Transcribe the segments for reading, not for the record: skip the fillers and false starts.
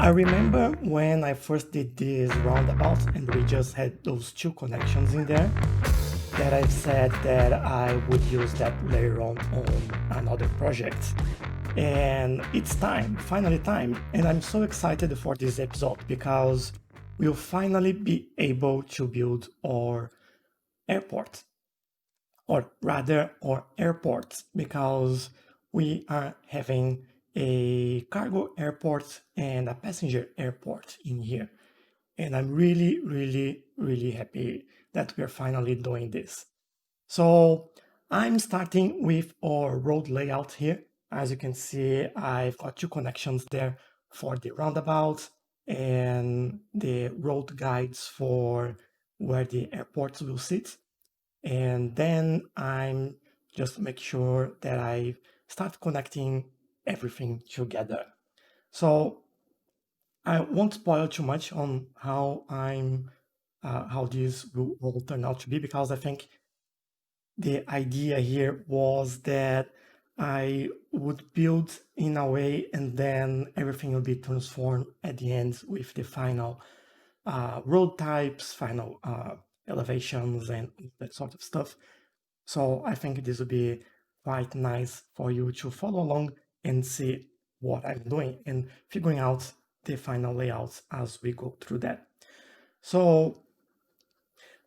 I remember when I first did this roundabout and we just had those two connections in there that I said that I would use that later on another project. And it's time, finally time. And I'm so excited for this episode because we'll finally be able to build our airport, or rather our airports, because we are having a cargo airport and a passenger airport in here. And I'm really, really, really happy that we're finally doing this. So I'm starting with our road layout here. As you can see, I've got two connections there for the roundabout and the road guides for where the airports will sit. And then I'm just make sure that I start connecting everything together. So I won't spoil too much on how this will turn out to be, because I think the idea here was that I would build in a way and then everything will be transformed at the end with the final road types, final elevations, and that sort of stuff. So I think this would be quite nice for you to follow along and see what I'm doing and figuring out the final layouts as we go through that. So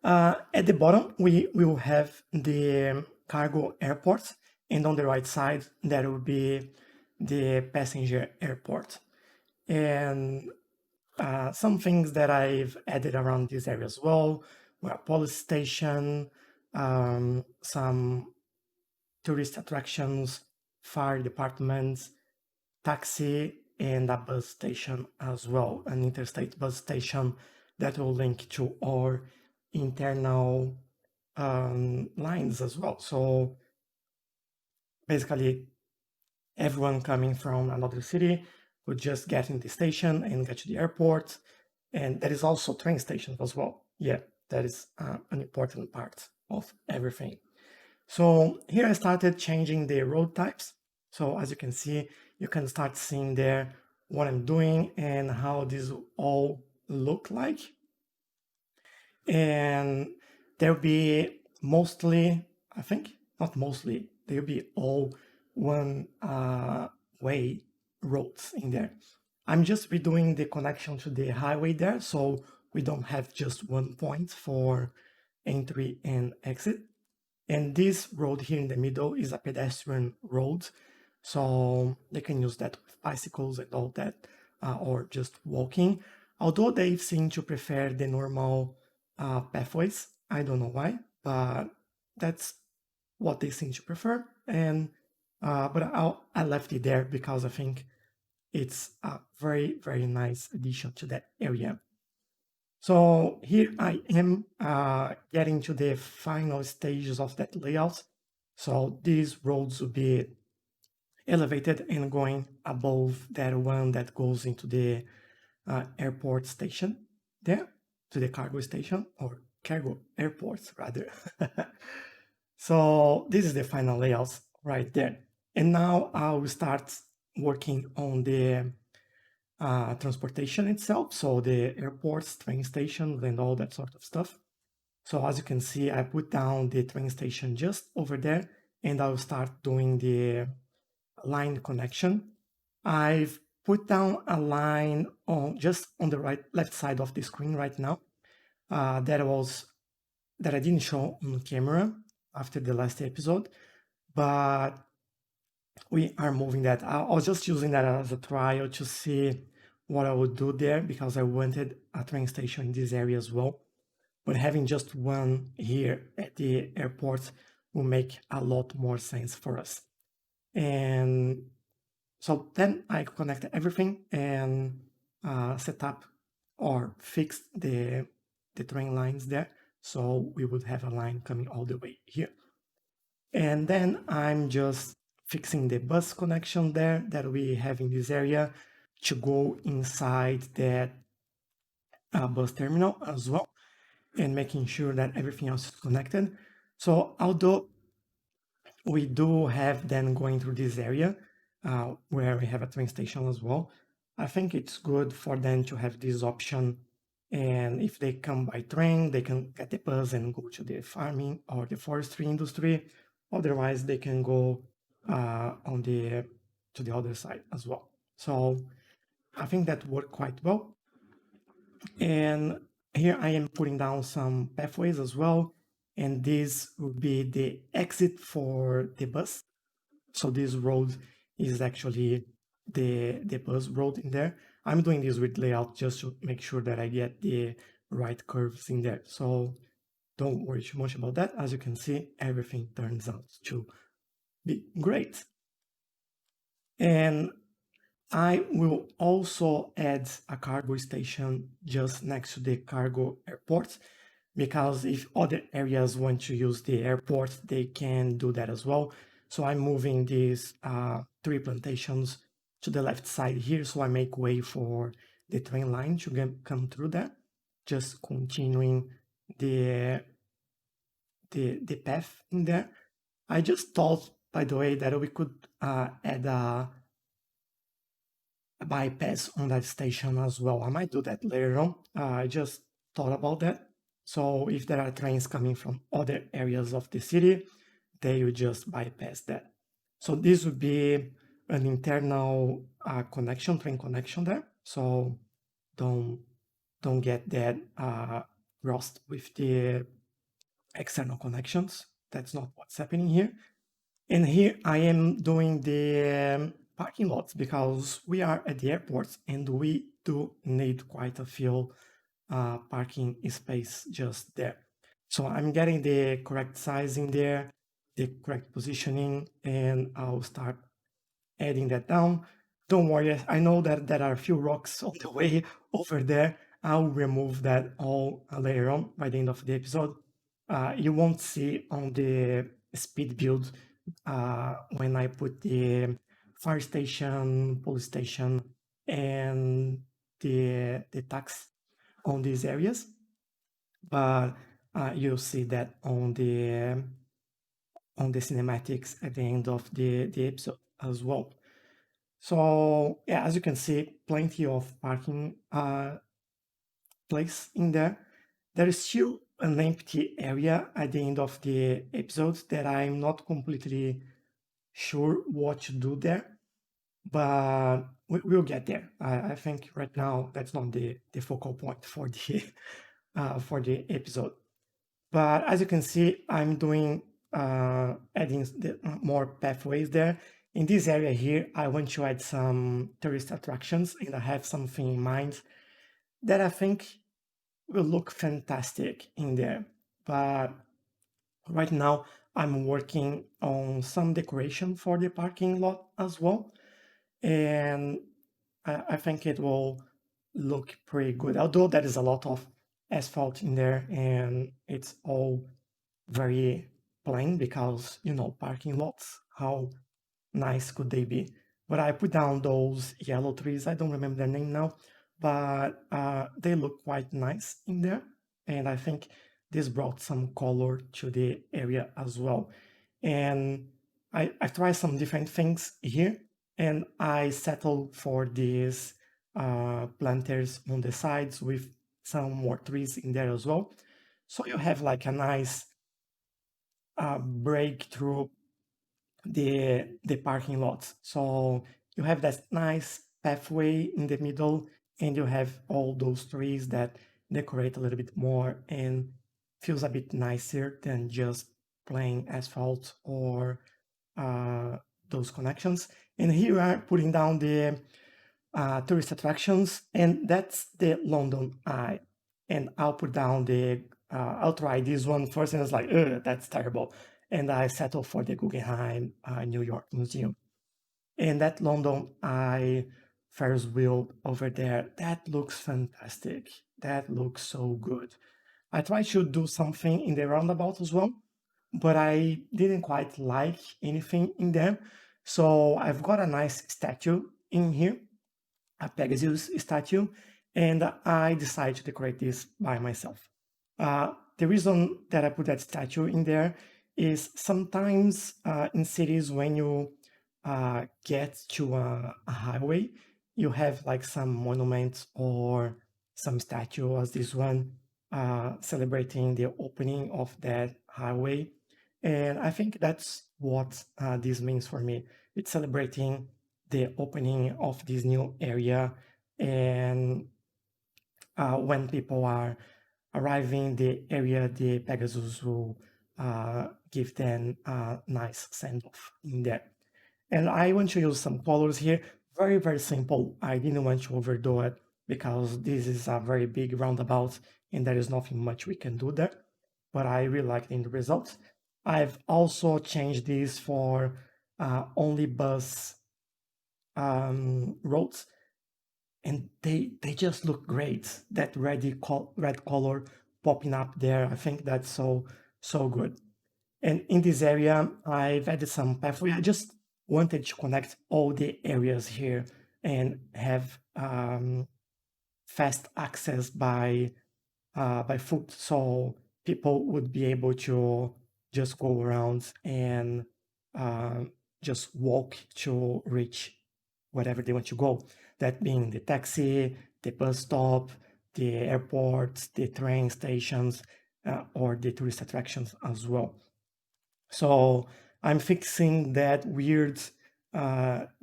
at the bottom, we will have the cargo airport, and on the right side, there will be the passenger airport. And some things that I've added around this area as well were police station, some tourist attractions, fire departments, taxi, and a bus station as well, an interstate bus station that will link to our internal lines as well. So basically, everyone coming from another city would just get in the station and get to the airport. And there is also train stations as well. Yeah, that is an important part of everything. So here I started changing the road types. So as you can see, you can start seeing there what I'm doing and how this all look like. And there'll be mostly, I think, not mostly, there'll be all one way roads in there. I'm just redoing the connection to the highway there, so we don't have just one point for entry and exit. And this road here in the middle is a pedestrian road, so they can use that with bicycles and all that, or just walking. Although they seem to prefer the normal pathways, I don't know why, but that's what they seem to prefer. And but I left it there because I think it's a very, very nice addition to that area. So here I am getting to the final stages of that layout. So these roads will be elevated and going above that one that goes into the airport station there, to the cargo station, or cargo airports rather. So this is the final layouts right there. And now I will start working on the transportation itself, so the airports, train stations, and all that sort of stuff. So as you can see, I put down the train station just over there, and I'll start doing the line connection. I've put down a line on just on the left side of the screen right now. That I didn't show on camera after the last episode, but we are moving that. I was just using that as a trial to see what I would do there, because I wanted a train station in this area as well. But having just one here at the airport will make a lot more sense for us. And so then I connect everything and set up or fix the train lines there. So we would have a line coming all the way here. And then I'm just fixing the bus connection there that we have in this area to go inside that bus terminal as well, and making sure that everything else is connected. So although we do have then going through this area where we have a train station as well, I think it's good for them to have this option. And if they come by train, they can get the bus and go to the farming or the forestry industry. Otherwise, they can go on the to the other side as well. So I think that worked quite well. And here I am putting down some pathways as well. And this would be the exit for the bus. So this road is actually the bus road in there. I'm doing this with layout just to make sure that I get the right curves in there. So don't worry too much about that. As you can see, everything turns out to be great. And I will also add a cargo station just next to the cargo airport, because if other areas want to use the airport, they can do that as well. So I'm moving these tree plantations to the left side here, so I make way for the train line to come through there, just continuing the the path in there. I just thought, by the way, that we could add a bypass on that station as well. I might do that later on. I just thought about that. So if there are trains coming from other areas of the city, they will just bypass that. So this would be an internal connection, train connection there. So don't get that lost with the external connections. That's not what's happening here. And here I am doing the parking lots because we are at the airport and we do need quite a few parking space just there. So I'm getting the correct size in there, the correct positioning, and I'll start adding that down. Don't worry, I know that there are a few rocks on the way over there. I'll remove that all later on by the end of the episode. You won't see on the speed build when I put the fire station, police station, and the tax on these areas, but you'll see that on the cinematics at the end of the episode as well. So yeah, as you can see, plenty of parking place in there. There is still an empty area at the end of the episode that I'm not completely sure what to do there, but we'll get there. I think right now that's not the focal point for the episode. But as you can see, I'm doing adding more pathways there. In this area here, I want to add some tourist attractions, and I have something in mind that I think will look fantastic in there. But right now, I'm working on some decoration for the parking lot as well, and I think it will look pretty good. Although there is a lot of asphalt in there, and it's all very plain because, you know, parking lots, how nice could they be? But I put down those yellow trees. I don't remember their name now, but they look quite nice in there. And I think this brought some color to the area as well. And I tried some different things here, and I settled for these planters on the sides with some more trees in there as well. So you have like a nice break through the parking lots. So you have that nice pathway in the middle, and you have all those trees that decorate a little bit more and feels a bit nicer than just plain asphalt or those connections. And here we are putting down the tourist attractions, and that's the London Eye. And I'll put down I'll try this one first, and it's like, ugh, that's terrible. And I settle for the Guggenheim New York Museum. And that London Eye Ferris wheel over there, that looks fantastic. That looks so good. I tried to do something in the roundabout as well, but I didn't quite like anything in there. So I've got a nice statue in here, a Pegasus statue, and I decided to decorate this by myself. The reason that I put that statue in there is sometimes in cities when you get to a highway, you have like some monuments or some statue as this one celebrating the opening of that highway. And I think that's what this means for me. It's celebrating the opening of this new area. And when people are arriving the area, the Pegasus will give them a nice send off in there. And I want to use some colors here. Very, very simple. I didn't want to overdo it because this is a very big roundabout and there is nothing much we can do there. But I really like the end result. I've also changed this for only bus roads, and they just look great. That red color popping up there, I think that's so good. And in this area, I've added some pathway. I just wanted to connect all the areas here and have fast access by foot, so people would be able to just go around and uh, just walk to reach wherever they want to go. That being the taxi, the bus stop, the airport, the train stations, or the tourist attractions as well. So I'm fixing that weird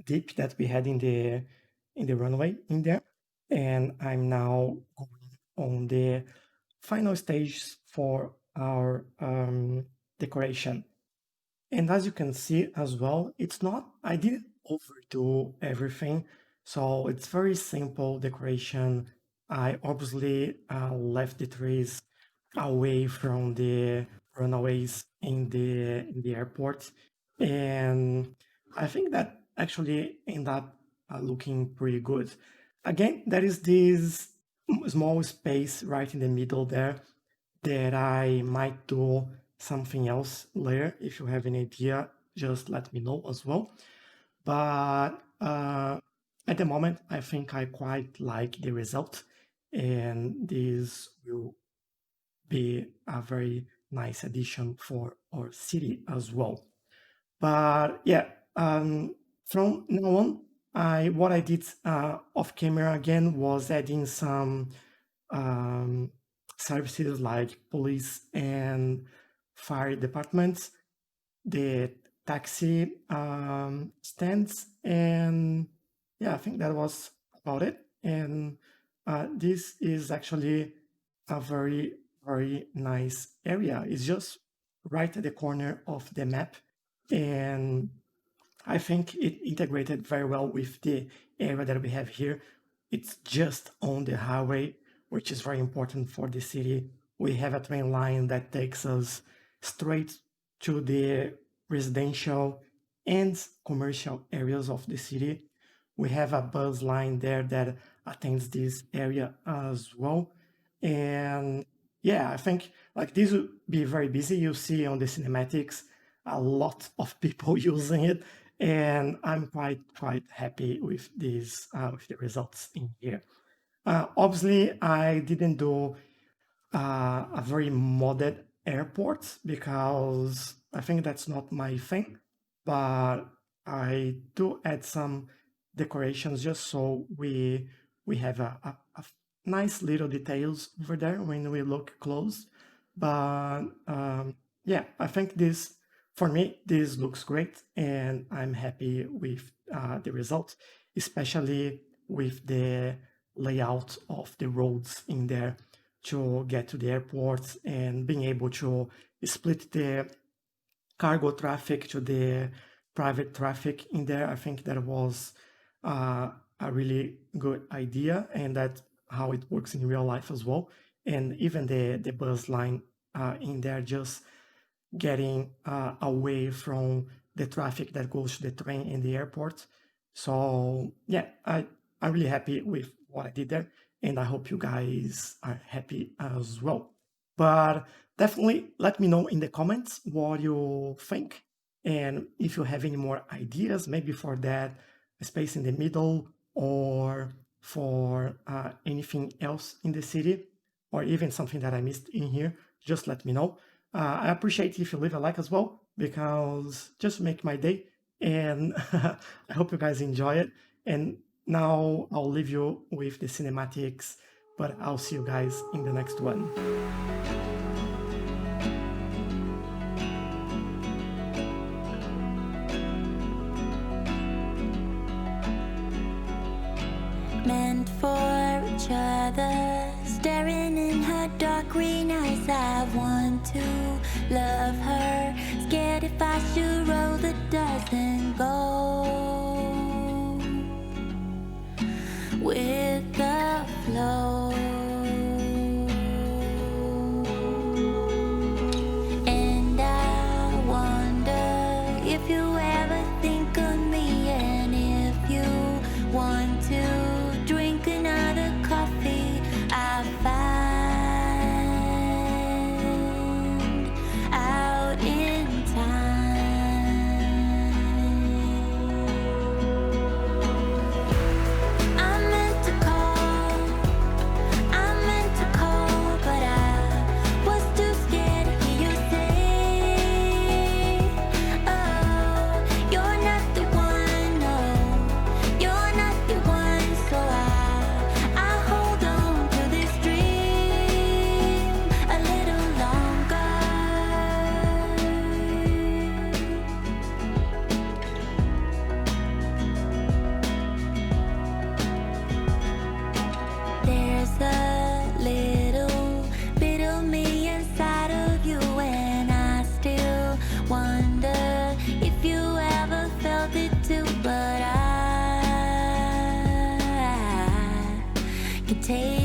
dip that we had in the runway in there, and I'm now going on the final stage for our decoration. And as you can see as well, it's not, I didn't overdo everything. So it's very simple decoration. I obviously left the trees away from the runaways in the airport. And I think that actually ended up looking pretty good. Again, there is this small space right in the middle there that I might do something else later. If you have any idea, just let me know as well. But at the moment, I think I quite like the result, and this will be a very nice addition for our city as well. But yeah, from now on, I what I did off camera again was adding some um, services like police and fire departments, the taxi stands, and yeah, I think that was about it. And this is actually a very, very nice area. It's just right at the corner of the map, and I think it integrated very well with the area that we have here. It's just on the highway, which is very important for the city. We have a train line that takes us straight to the residential and commercial areas of the city. We have a bus line there that attends this area as well. And yeah, I think like this will be very busy. You see on the cinematics a lot of people using it, and I'm quite happy with these with the results in here. Obviously, I didn't do a very modded airport because I think that's not my thing, but I do add some decorations just so we have a nice little details over there when we look close. But yeah, I think this for me this looks great, and I'm happy with the result, especially with the layout of the roads in there to get to the airport and being able to split the cargo traffic to the private traffic in there. I think that was a really good idea, and that's how it works in real life as well. And even the bus line in there, just getting away from the traffic that goes to the train in the airport. So yeah, I'm really happy with what I did there, and I hope you guys are happy as well. But definitely let me know in the comments what you think, and if you have any more ideas, maybe for that space in the middle or for anything else in the city, or even something that I missed in here, just let me know. I appreciate if you leave a like as well, because just make my day. And I hope you guys enjoy it. And Now I'll leave you with the cinematics, but I'll see you guys in the next one. Meant for each other, staring in her dark green eyes. I want to love her, scared if I should roll the dice and go with the flow. And I wonder if you ever think of me, and if you want to drink another coffee I find out in time. I meant to call, but I was too scared to hear you say, oh, you're not the one, no, you're not the one. So I hold on to this dream a little longer. There's a little bit of me inside of you, and I still wonder if you ever felt it too. But I can take